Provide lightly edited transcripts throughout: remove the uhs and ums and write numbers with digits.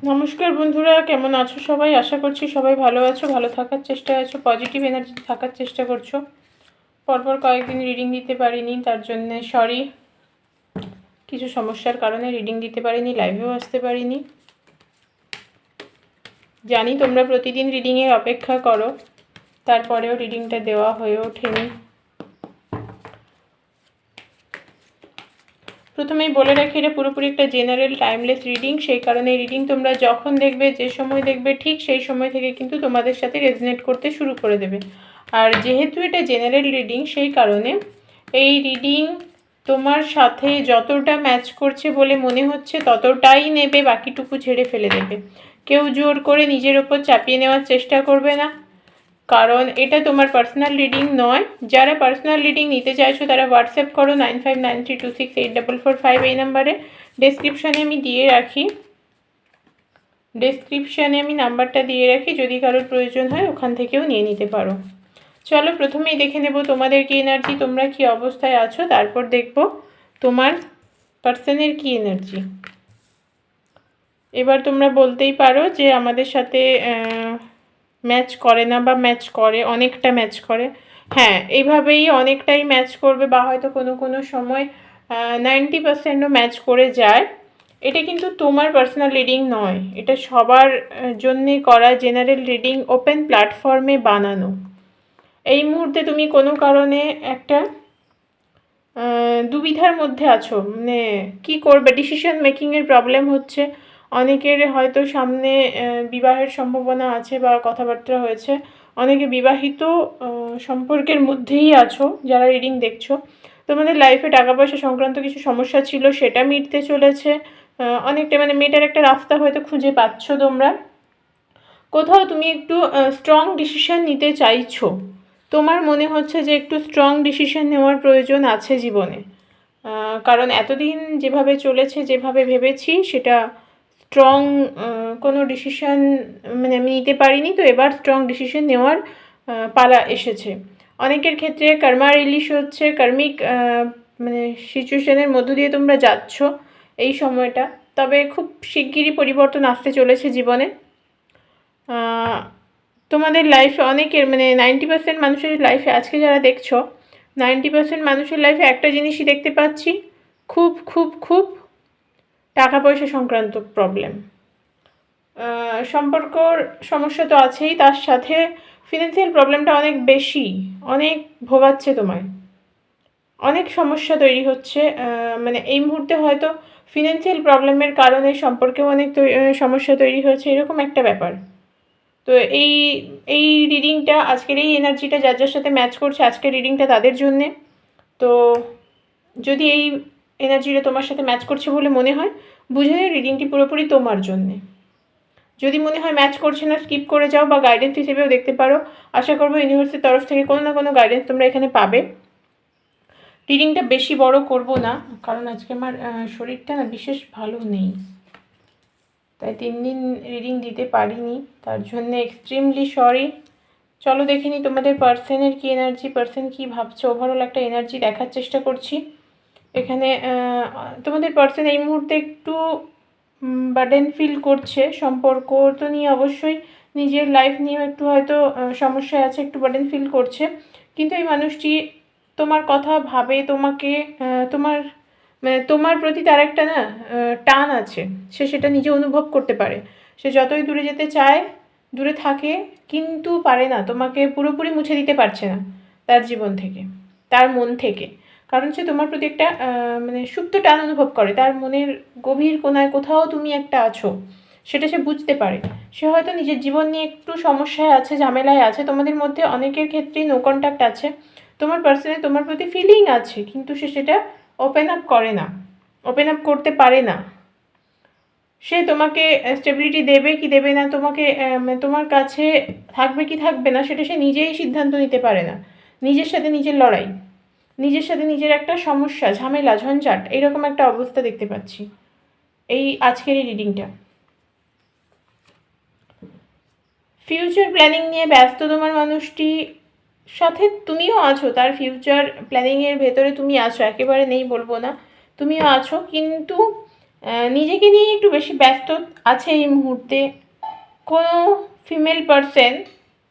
নমস্কার বন্ধুরা, কেমন আছো সবাই? আশা করছি সবাই ভালো আছো, ভালো থাকার চেষ্টায় আছো, পজিটিভ এনার্জি থাকার চেষ্টা করছো। পরপর কয়েকদিন রিডিং দিতে পারিনি, তার জন্যে সরি। কিছু সমস্যার কারণে রিডিং দিতে পারিনি, লাইভেও আসতে পারিনি। জানি তোমরা প্রতিদিন রিডিংয়ের অপেক্ষা করো, তারপরেও রিডিংটা দেওয়া হয়ে ওঠেনি। প্রথমেই বলে রাখি, এটা পুরোপুরি একটা জেনারেল টাইমলেস রিডিং। সেই কারণে রিডিং তোমরা যখন দেখবে, যে সময় দেখবে, ঠিক সেই সময় থেকে কিন্তু তোমাদের সাথে রেজনেট করতে শুরু করে দেবে। আর যেহেতু এটা জেনারেল রিডিং, সেই কারণে এই রিডিং তোমার সাথে যতটা ম্যাচ করছে বলে মনে হচ্ছে ততটাই নেবে, বাকিটুকু ছেড়ে ফেলে দেবে। কেউ জোর করে নিজের ওপর চাপিয়ে নেওয়ার চেষ্টা করবে না, কারণ এটা তোমার পার্সোনাল রিডিং নয়। যারা পার্সোনাল রিডিং নিতে চাইছো তারা হোয়াটসঅ্যাপ করো 9593268445 এই নাম্বারে। ডেসক্রিপশানে আমি নাম্বারটা দিয়ে রাখি, যদি কারোর প্রয়োজন হয় ওখান থেকেও নিয়ে নিতে পারো। চলো প্রথমেই দেখে নেব তোমাদের কি এনার্জি, তোমরা কি অবস্থায় আছো, তারপর দেখব তোমার পার্সনের কি এনার্জি। এবার তোমরা বলতেই পারো যে আমাদের সাথে ম্যাচ করে না, বা ম্যাচ করে, অনেকটা ম্যাচ করে। হ্যাঁ, এইভাবেই অনেকটাই ম্যাচ করবে, বা হয়তো কোনো কোনো সময় 90%ও ম্যাচ করে যায়। এটা কিন্তু তোমার পার্সোনাল রিডিং নয়, এটা সবার জন্যে করা জেনারেল রিডিং, ওপেন প্ল্যাটফর্মে বানানো। এই মুহূর্তে তুমি কোনো কারণে একটা দুবিধার মধ্যে আছো, মানে কী করবে, ডিসিশন মেকিংয়ের প্রবলেম হচ্ছে। অনেকের হয়তো সামনে বিবাহের সম্ভাবনা আছে বা কথাবার্তা হয়েছে। অনেকে বিবাহিত সম্পর্কের মধ্যেই আছো যারা রিডিং দেখছো। তোমাদের লাইফে টাকা পয়সা সংক্রান্ত কিছু সমস্যা ছিল, সেটা মিটতে চলেছে অনেকটা, মানে মেয়েটার একটা রাস্তা হয়তো খুঁজে পাচ্ছ তোমরা। কোথাও তুমি একটু স্ট্রং ডিসিশন নিতে চাইছো, তোমার মনে হচ্ছে যে একটু স্ট্রং ডিসিশন নেওয়ার প্রয়োজন আছে জীবনে। কারণ এতদিন যেভাবে চলেছে, যেভাবে ভেবেছি, সেটা স্ট্রং কোনো ডিসিশন মানে আমি নিতে পারিনি, তো এবার স্ট্রং ডিসিশন নেওয়ার পালা এসেছে। অনেকের ক্ষেত্রে কর্মা রিলিজ হচ্ছে, কার্মিক মানে সিচুয়েশনের মধ্য দিয়ে তোমরা যাচ্ছ এই সময়টা। তবে খুব শিগগিরই পরিবর্তন আসতে চলেছে জীবনে। তোমাদের লাইফে অনেকের, মানে 90% মানুষের লাইফে, আজকে যারা দেখছো 90% মানুষের লাইফে একটা জিনিসই দেখতে পাচ্ছি, খুব খুব খুব টাকা পয়সা সংক্রান্ত প্রবলেম। সম্পর্কর সমস্যা তো আছেই, তার সাথে ফিনান্সিয়াল প্রবলেমটা অনেক বেশি, অনেক ভোগাচ্ছে তোমায়, অনেক সমস্যা তৈরি হচ্ছে। মানে এই মুহূর্তে হয়তো ফিনান্সিয়াল প্রবলেমের কারণে সম্পর্কেও অনেক সমস্যা তৈরি হয়েছে, এরকম একটা ব্যাপার। তো এই রিডিংটা, আজকের এই এনার্জিটা যার যার সাথে ম্যাচ করছে, আজকের রিডিংটা তাদের জন্যে। তো যদি এই এনার্জিটা তোমার সাথে ম্যাচ করছে বলে মনে হয়, বুঝে নিও রিডিংটি পুরোপুরি তোমার জন্যে। যদি মনে হয় ম্যাচ করছে না, স্কিপ করে যাও, বা গাইডেন্স হিসেবেও দেখতে পারো। আশা করবো ইউনিভার্সিটির তরফ থেকে কোনো না কোনো গাইডেন্স তোমরা এখানে পাবে। রিডিংটা বেশি বড় করব না, কারণ আজকে আমার শরীরটা না বিশেষ ভালো নেই, তাই 3 দিন রিডিং দিতে পারিনি, তার জন্য এক্সট্রিমলি সরি। চলো দেখে নিই তোমাদের পার্সনের কি এনার্জি, পার্সন কি ভাবছে। ওভারঅল একটা এনার্জি দেখার চেষ্টা করছি এখানে। তোমাদের পার্সন এই মুহূর্তে একটু বার্ডেন ফিল করছে, সম্পর্ক তো নিয়ে অবশ্যই, নিজের লাইফ নিয়েও একটু হয়তো সমস্যায় আছে, একটু বার্ডেন ফিল করছে। কিন্তু এই মানুষটি তোমার কথা ভাবে, তোমাকে তোমার মানে তোমার প্রতি তার একটা না টান আছে, সে সেটা নিজে অনুভব করতে পারে। সে যতই দূরে যেতে চায়, দূরে থাকে, কিন্তু পারে না, তোমাকে পুরোপুরি মুছে দিতে পারছে না তার জীবন থেকে, তার মন থেকে। কারণ সে তোমার প্রতি একটা মানে সুপ্ত টান অনুভব করে, তার মনের গভীর কোণায় কোথাও তুমি একটা আছো, সেটা সে বুঝতে পারে। সে হয়তো নিজের জীবন নিয়ে একটু সমস্যায় আছে, ঝামেলায় আছে। তোমাদের মধ্যে অনেকের ক্ষেত্রেই নো কন্ট্যাক্ট আছে, তোমার পার্সনে তোমার প্রতি ফিলিং আছে, কিন্তু সে সেটা ওপেন আপ করে না, ওপেন আপ করতে পারে না। সে তোমাকে স্টেবিলিটি দেবে কি দেবে না, তোমাকে তোমার কাছে থাকবে কি থাকবে না, সেটা সে নিজেই সিদ্ধান্ত নিতে পারে না। নিজের সাথে নিজের লড়াই, নিজের সাথে নিজের একটা সমস্যা, ঝামেলা, ঝঞ্ঝাট, এইরকম একটা অবস্থা দেখতে পাচ্ছি এই আজকের এই রিডিংটা। ফিউচার প্ল্যানিং নিয়ে ব্যস্ত তোমার মানুষটি, সাথে তুমিও আছো, তার ফিউচার প্ল্যানিংয়ের ভেতরে তুমি আছো, একেবারে নেই বলবো না, তুমিও আছো। কিন্তু নিজেকে নিয়ে একটু বেশি ব্যস্ত আছে এই মুহূর্তে। কোনো ফিমেল পারসন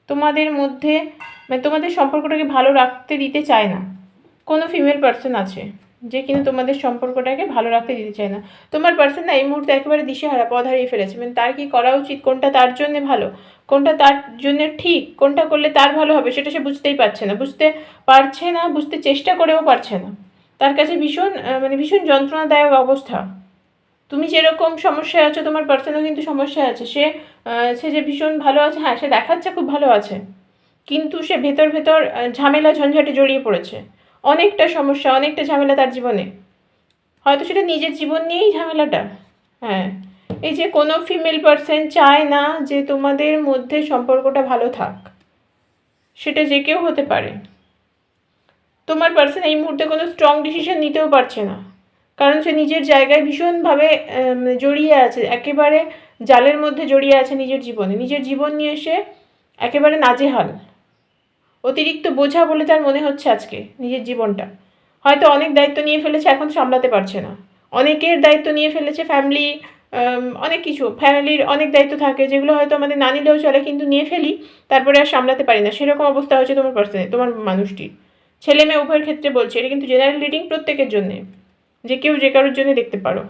তোমাদের মধ্যে মানে তোমাদের সম্পর্কটাকে ভালো রাখতে দিতে চায় না। কোনো ফিমেল পারসন আছে যে কিনা তোমাদের সম্পর্কটাকে ভালো রাখতে দিতে চায় না। তোমার পারসন না এই মুহূর্তে একেবারে দিশেহারা, পথ হারিয়ে ফেলেছে। মানে তার কি করা উচিত, কোনটা তার জন্য ভালো, কোনটা তার জন্য ঠিক, কোনটা করলে তার ভালো হবে সেটা সে বুঝতেই পারছে না, বুঝতে চেষ্টা করেও পারছে না। তার কাছে ভীষণ যন্ত্রণাদায়ক অবস্থা। তুমি যেরকম সমস্যায় আছো তোমার পার্সনও কিন্তু সমস্যায় আছে। সে যে ভীষণ ভালো আছে, হ্যাঁ সে দেখাচ্ছে খুব ভালো আছে, কিন্তু সে ভেতর ঝামেলা ঝঞ্ঝাটে জড়িয়ে পড়েছে। অনেকটা সমস্যা, অনেকটা ঝামেলা তার জীবনে। হয়তো সেটা নিজের জীবন নিয়েই ঝামেলাটা। হ্যাঁ, এই যে কোনো ফিমেল পার্সন চায় না যে তোমাদের মধ্যে সম্পর্কটা ভালো থাক, সেটা যে কেউ হতে পারে। তোমার পার্সন এই মুহূর্তে কোনো স্ট্রং ডিসিশন নিতেও পারছে না, কারণ সে নিজের জায়গায় ভীষণভাবে জড়িয়ে আছে, একেবারে জালের মধ্যে জড়িয়ে আছে নিজের জীবন নিয়ে সে একেবারে নাজেহাল। অতিরিক্ত বোঝা বলে তার মনে হচ্ছে আজকে নিজের জীবনটা। হয়তো অনেক দায়িত্ব নিয়ে ফেলেছে, এখন সামলাতে পারছে না। অনেকের দায়িত্ব নিয়ে ফেলেছে, অনেক কিছু ফ্যামিলির অনেক দায়িত্ব থাকে যেগুলো হয়তো আমাদের না নিলেও চলে, কিন্তু নিয়ে ফেলি তারপরে আর সামলাতে পারি না। সেরকম অবস্থা হচ্ছে তোমার পার্সনে, তোমার মানুষটির। ছেলে মেয়ে উভয়ের ক্ষেত্রে বলছে, এটা কিন্তু জেনারেল রিডিং, প্রত্যেকের জন্যে, যে কেউ যে কারোর জন্য দেখতে পারো।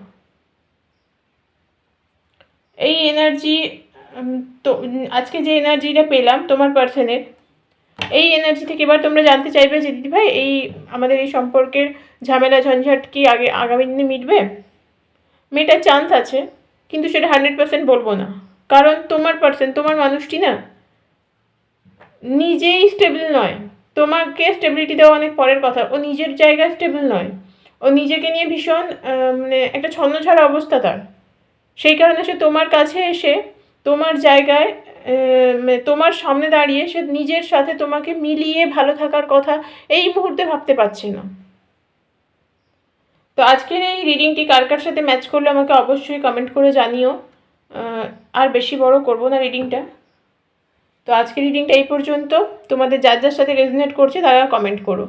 এই এনার্জি তো আজকে যে এনার্জিটা পেলাম তোমার পার্সনের, এই এনার্জি থেকে এবার তোমরা জানতে চাইবে যে দিদিভাই আমাদের এই সম্পর্কের ঝামেলা ঝঞ্ঝাট কি আগামী দিনে মিটবে? মেয়েটার চান্স আছে, কিন্তু সেটা 100% বলবো না। কারণ তোমার পার্সন, তোমার মানুষটি না নিজেই স্টেবল নয়। তোমাকে স্টেবিলিটি দেওয়া অনেক পরের কথা, ও নিজের জায়গায় স্টেবল নয়। ও নিজেকে নিয়ে ভীষণ একটা ছন্নছাড়া অবস্থা তার। সেই কারণে সে তোমার কাছে এসে তোমার জায়গায় তোমার সামনে দাঁড়িয়ে সে নিজের সাথে তোমাকে মিলিয়ে ভালো থাকার কথা এই মুহূর্তে ভাবতে পারছে না। তো আজকের এই রিডিংটি কার কার সাথে ম্যাচ করলে আমাকে অবশ্যই কমেন্ট করে জানিও। আর বেশি বড় করব না রিডিংটা। তো আজকের রিডিংটা এই পর্যন্ত। তোমাদের যার যার সাথে রেজোনেট করছে তারা কমেন্ট করো।